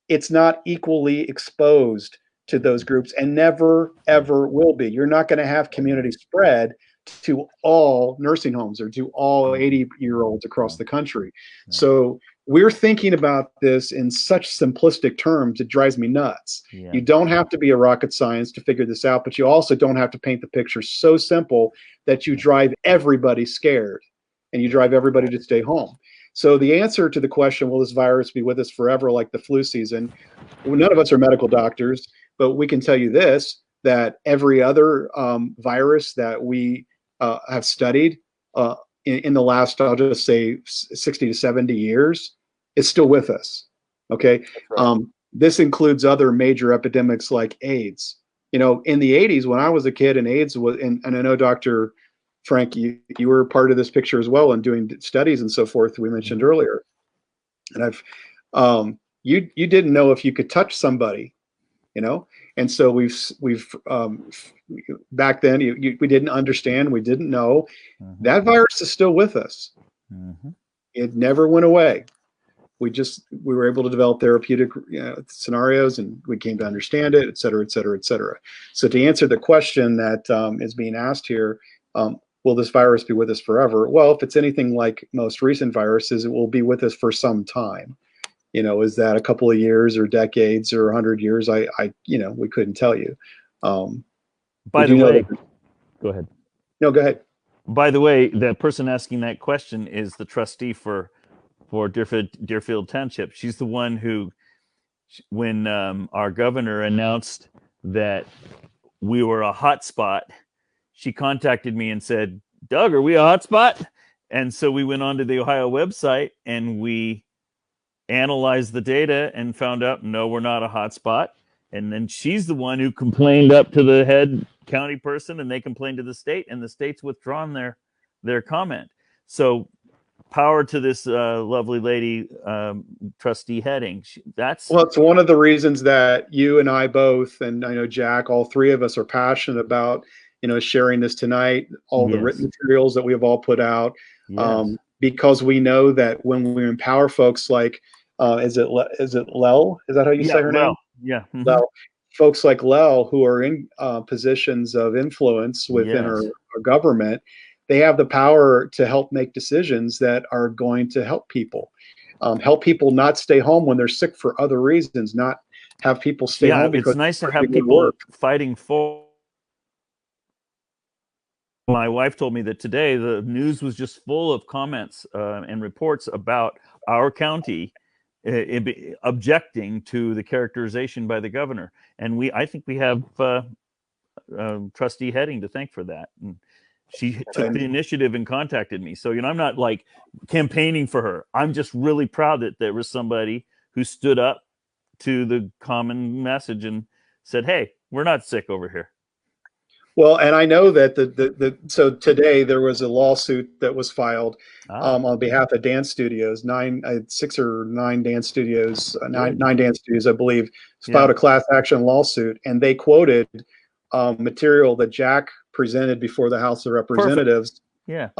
it's not equally exposed to those groups, and never, ever will be. You're not going to have community spread to all nursing homes or to all 80-year-olds across the country. So we're thinking about this in such simplistic terms, it drives me nuts. You don't have to be a rocket science to figure this out, but you also don't have to paint the picture so simple that you drive everybody scared and you drive everybody to stay home. So the answer to the question, will this virus be with us forever like the flu season? Well, none of us are medical doctors, but we can tell you this, that every other virus that we have studied in the last, I'll just say 60 to 70 years, is still with us, okay? Right. This includes other major epidemics like AIDS. In the 80s, when I was a kid, and AIDS was, and I know Dr. Frank, you were part of this picture as well and doing studies and so forth we mentioned earlier. And you didn't know if you could touch somebody, and so we've back then we didn't understand, we didn't know. That virus is still with us. It never went away. We were able to develop therapeutic scenarios, and we came to understand it, et cetera, et cetera, et cetera. So to answer the question that is being asked here, will this virus be with us forever? Well, if it's anything like most recent viruses, it will be with us for some time. Is that a couple of years or decades or 100 years? We couldn't tell you. By the way, go ahead. No, go ahead. By the way, the person asking that question is the trustee for Deerfield Township. She's the one who, when our governor announced that we were a hot spot, she contacted me and said, Doug, are we a hot spot? And so we went onto the Ohio website and we analyzed the data and found out, no, we're not a hot spot. And then she's the one who complained up to the head county person, and they complained to the state, and the state's withdrawn their comment. So power to this lovely lady, trustee Heading. Well, it's one of the reasons that you and I both, and I know Jack, all three of us are passionate about, sharing this tonight, all the written materials that we have all put out, because we know that when we empower folks like, is it Lel? Is that how you say her name? Yeah. Lel. Folks like Lel, who are in positions of influence within our government, they have the power to help make decisions that are going to help people not stay home when they're sick for other reasons, not have people stay home because it's nice to have people fighting for. My wife told me that today the news was just full of comments and reports about our county objecting to the characterization by the governor, and I think we have Trustee Heading to thank for that. And she took the initiative and contacted me. So I'm not like campaigning for her. I'm just really proud that there was somebody who stood up to the common message and said, "Hey, we're not sick over here." Well, and I know that so today there was a lawsuit that was filed on behalf of dance studios, 6 or 9 dance studios, nine dance studios, I believe, filed a class action lawsuit, and they quoted material that Jack presented before the House of Representatives. Perfect.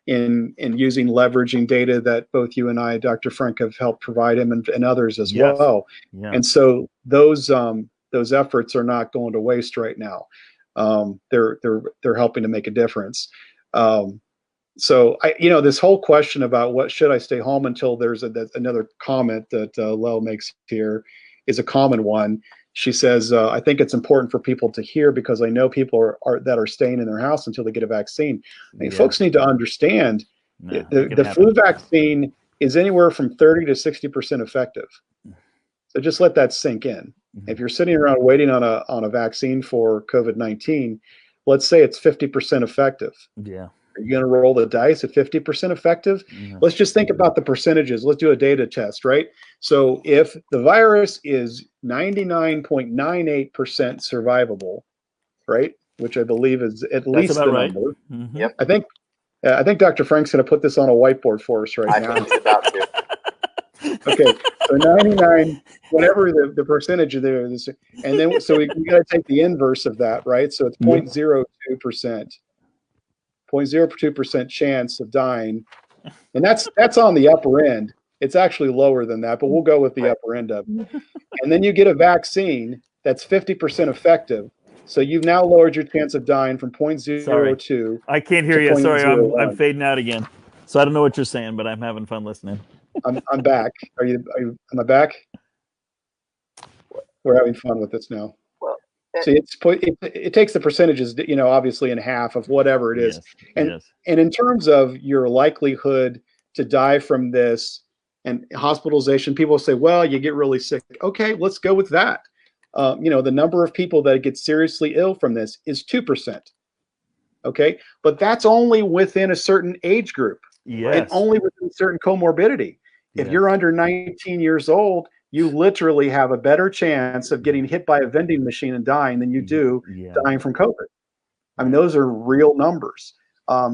In using leveraging data that both you and I, Dr. Frank, have helped provide him and others as well. Yeah. And so those efforts are not going to waste right now. They're helping to make a difference. So this whole question about what should I stay home until there's another comment that Lel makes here is a common one. She says, I think it's important for people to hear because I know people that are staying in their house until they get a vaccine. I mean, folks need to understand the flu vaccine is anywhere from 30 to 60% effective. So just let that sink in. If you're sitting around waiting on a vaccine for COVID-19, let's say it's 50% effective. Yeah. Are you going to roll the dice at 50% effective? Let's just think about the percentages. Let's do a data test, right? So if the virus is 99.98% survivable, right, which I believe is at least the number. Yep. I think Dr. Frank's going to put this on a whiteboard for us right now. I think he's about to. Okay, so 99, whatever the percentage of there is, and then so we got to take the inverse of that, right? So it's 0.02%. 0.02% chance of dying, and that's on the upper end. It's actually lower than that, but we'll go with the upper end of it. And then you get a vaccine that's 50% effective, so you've now lowered your chance of dying from 0.02. Sorry. I can't hear you. Sorry, I'm fading out again. So I don't know what you're saying, but I'm having fun listening. I'm back. Am I back? We're having fun with this now. So it takes the percentages, obviously in half of whatever it is. And in terms of your likelihood to die from this and hospitalization, people say, well, you get really sick. Okay, let's go with that. The number of people that get seriously ill from this is 2%. Okay, but that's only within a certain age group. Yes. And only within a certain comorbidity. If you're under 19 years old, you literally have a better chance of getting hit by a vending machine and dying than you do dying from COVID. I mean, those are real numbers.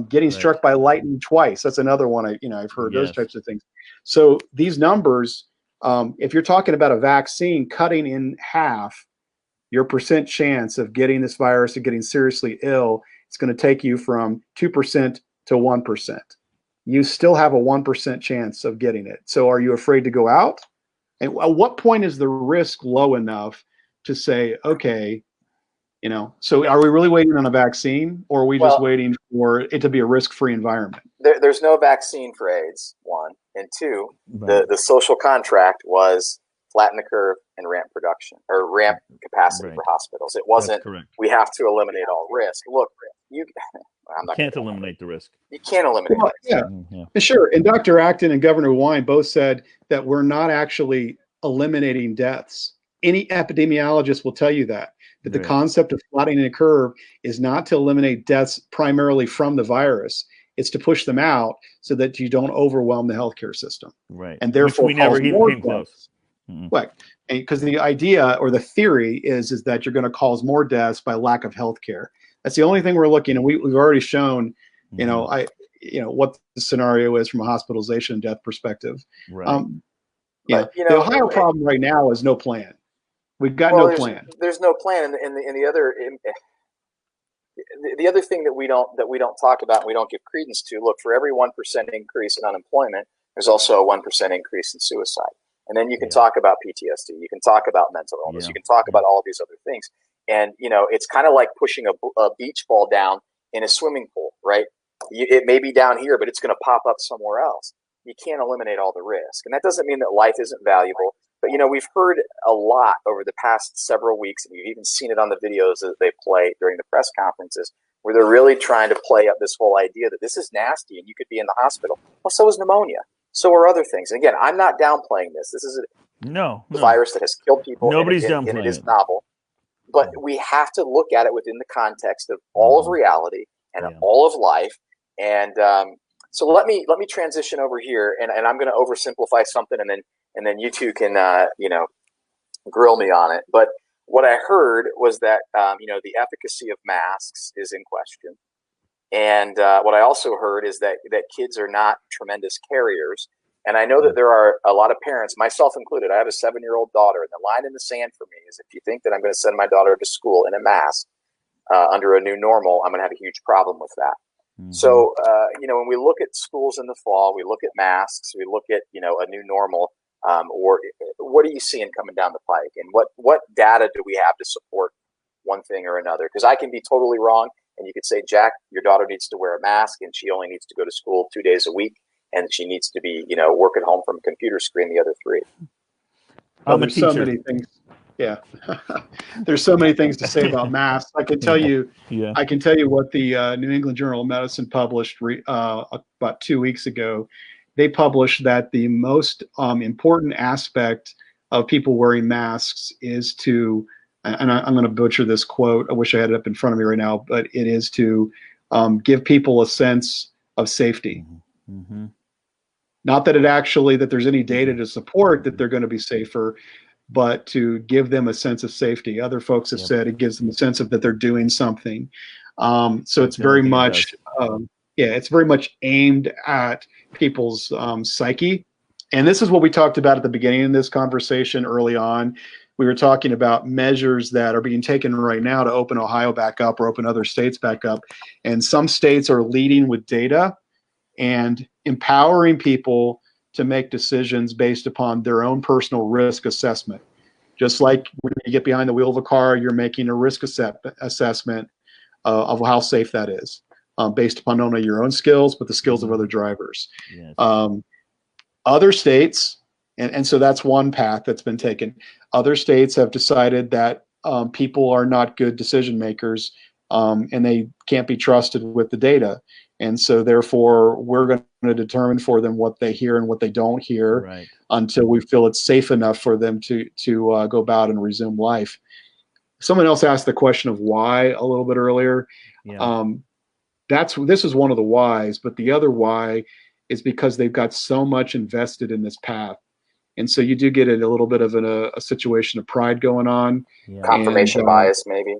Getting struck by lightning twice, that's another one I've heard those types of things. So these numbers, if you're talking about a vaccine cutting in half your percent chance of getting this virus and getting seriously ill, it's going to take you from 2% to 1%. You still have a 1% chance of getting it. So are you afraid to go out? And at what point is the risk low enough to say, okay, so are we really waiting on a vaccine, or are we just waiting for it to be a risk-free environment? There's no vaccine for AIDS, 1. And 2, the social contract was flatten the curve and ramp production or ramp capacity for hospitals. It wasn't, we have to eliminate all risk. Look, I'm not can't eliminate the risk. You can't eliminate risk. Yeah, sure. And Dr. Acton and Governor Wine both said that we're not actually eliminating deaths. Any epidemiologist will tell you that the concept of flattening a curve is not to eliminate deaths primarily from the virus. It's to push them out so that you don't overwhelm the healthcare system. Right. And therefore, we never even came close. Right. Because the idea or the theory is that you're going to cause more deaths by lack of healthcare. That's the only thing we're looking, and we've already shown, what the scenario is from a hospitalization and death perspective. Right. The Ohio problem right now is no plan. We've got no plan. There's no plan, and the other thing that we don't talk about and we don't give credence to. Look, for every 1% increase in unemployment, there's also a 1% increase in suicide. And then you can talk about PTSD. You can talk about mental illness. You can talk about all these other things. And, it's kind of like pushing a beach ball down in a swimming pool, right? It may be down here, but it's going to pop up somewhere else. You can't eliminate all the risk. And that doesn't mean that life isn't valuable. But, we've heard a lot over the past several weeks, and you've even seen it on the videos that they play during the press conferences, where they're really trying to play up this whole idea that this is nasty and you could be in the hospital. Well, so is pneumonia. So are other things. And again, I'm not downplaying this. This is a virus that has killed people. Nobody's downplaying it. And it is novel. But we have to look at it within the context of all of reality and all of life. And so let me transition over here, and I'm going to oversimplify something, and then you two can grill me on it. But what I heard was that the efficacy of masks is in question, and what I also heard is that kids are not tremendous carriers. And I know that there are a lot of parents, myself included. I have a 7-year-old daughter, and the line in the sand for me is if you think that I'm going to send my daughter to school in a mask under a new normal, I'm going to have a huge problem with that. Mm-hmm. So, when we look at schools in the fall, we look at masks, we look at, a new normal, or what are you seeing coming down the pike? And what data do we have to support one thing or another? Because I can be totally wrong, and you could say, Jack, your daughter needs to wear a mask, and she only needs to go to school 2 days a week, and she needs to be, work at home from a computer screen the other 3. Well, there's so many things. Yeah, there's so many things to say about masks. I can tell you, I can tell you what the New England Journal of Medicine published about 2 weeks ago. They published that the most important aspect of people wearing masks is to, and I'm going to butcher this quote. I wish I had it up in front of me right now, but it is to give people a sense of safety. Mm-hmm. Not that that there's any data to support that they're going to be safer, but to give them a sense of safety. Other folks have said it gives them a sense of that they're doing something. So it's very much, it's very much aimed at people's psyche. And this is what we talked about at the beginning of this conversation early on. We were talking about measures that are being taken right now to open Ohio back up or open other states back up. And some states are leading with data and empowering people to make decisions based upon their own personal risk assessment. Just like when you get behind the wheel of a car, you're making a risk assessment of how safe that is, based upon not only your own skills, but the skills of other drivers. Yes. Other states, and so that's one path that's been taken. Other states have decided that people are not good decision makers, and they can't be trusted with the data. And so therefore, we're going to determine for them what they hear and what they don't hear until we feel it's safe enough for them to go about and resume life. Someone else asked the question of why a little bit earlier. Yeah. This is one of the whys, but the other why is because they've got so much invested in this path. And so you do get a little bit of a situation of pride going on. Yeah. Confirmation bias, maybe.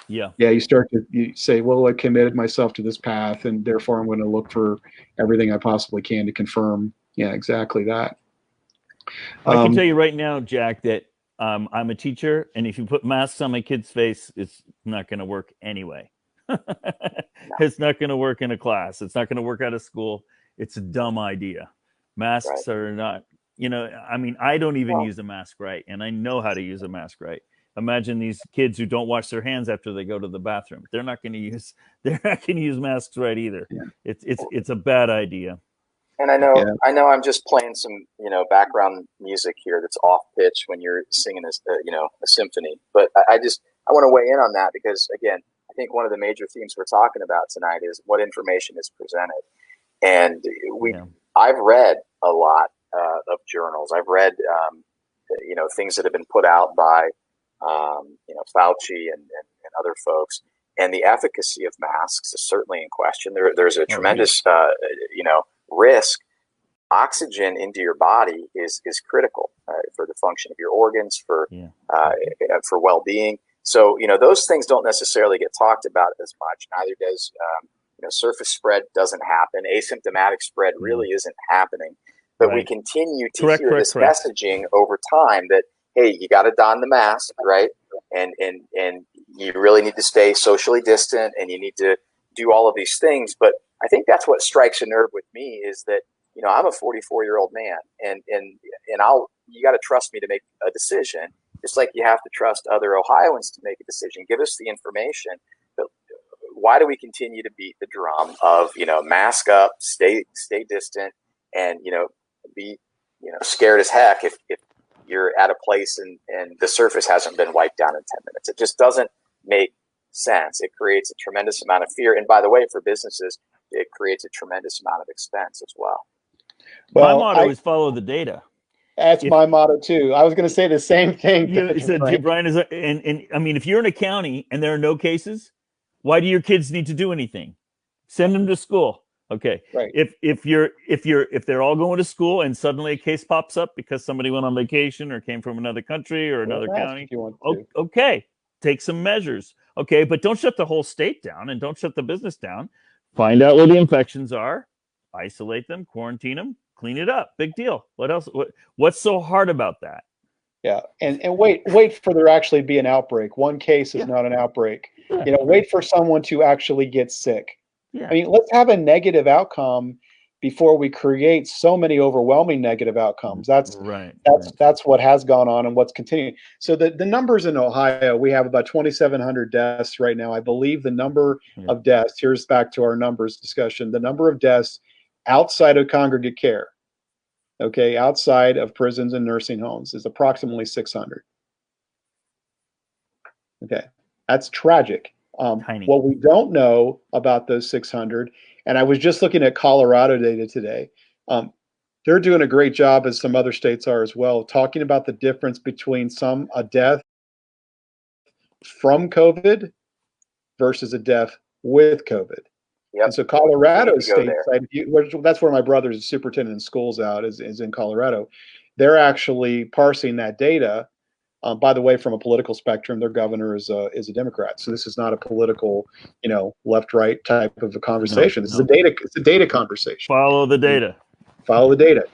Yeah, you say, well, I committed myself to this path, and therefore I'm going to look for everything I possibly can to confirm. Yeah, exactly that. I can tell you right now, Jack, that I'm a teacher, and if you put masks on my kid's face, it's not going to work anyway. It's not going to work in a class. It's not going to work out of school. It's a dumb idea. Masks are not, I don't even use a mask right, and I know how to use a mask right. Imagine these kids who don't wash their hands after they go to the bathroom. They're not going to use masks right either. Yeah. It's a bad idea. And I know I'm just playing some background music here that's off pitch when you're singing a symphony. But I want to weigh in on that because again, I think one of the major themes we're talking about tonight is what information is presented. And I've read a lot of journals. I've read things that have been put out by Fauci and other folks, and the efficacy of masks is certainly in question. There's a tremendous, risk. Oxygen into your body is critical for the function of your organs, for well-being. So, those things don't necessarily get talked about as much. Neither does, surface spread doesn't happen. Asymptomatic spread really isn't happening. But we continue to hear this messaging over time that, hey, you got to don the mask, right? And you really need to stay socially distant, and you need to do all of these things. But I think that's what strikes a nerve with me is that, I'm a 44-year-old man, and you got to trust me to make a decision, just like you have to trust other Ohioans to make a decision. Give us the information. But why do we continue to beat the drum of, mask up, stay distant, and, be, scared as heck if you're at a place and the surface hasn't been wiped down in 10 minutes. It just doesn't make sense. It creates a tremendous amount of fear. And by the way, for businesses, it creates a tremendous amount of expense as well. My motto is follow the data. That's my motto too. I was going to say the same thing. Brian, and I mean, if you're in a county and there are no cases, why do your kids need to do anything? Send them to school. Okay. Right. If they're all going to school and suddenly a case pops up because somebody went on vacation or came from another country or another county, if you want to. okay, take some measures. Okay, but don't shut the whole state down and don't shut the business down. Find out where the infections are, isolate them, quarantine them, clean it up. Big deal. What else? What's so hard about that? Yeah, and wait for there actually be an outbreak. One case is not an outbreak. Yeah. You know, wait for someone to actually get sick. Yeah. I mean, let's have a negative outcome before we create so many overwhelming negative outcomes. That's what has gone on and what's continuing. So the numbers in Ohio, we have about 2,700 deaths right now. I believe the number of deaths, here's back to our numbers discussion, the number of deaths outside of congregate care, okay, outside of prisons and nursing homes is approximately 600. Okay, that's tragic. What we don't know about those 600, and I was just looking at Colorado data today, they're doing a great job, as some other states are as well, talking about the difference between a death from COVID versus a death with COVID. Yep. And so Colorado state side, that's where my brother's a superintendent in schools out, is in Colorado. They're actually parsing that data. By the way, from a political spectrum, their governor is a Democrat. So this is not a political, left-right type of a conversation. This is a data conversation. Follow the data. Follow the data.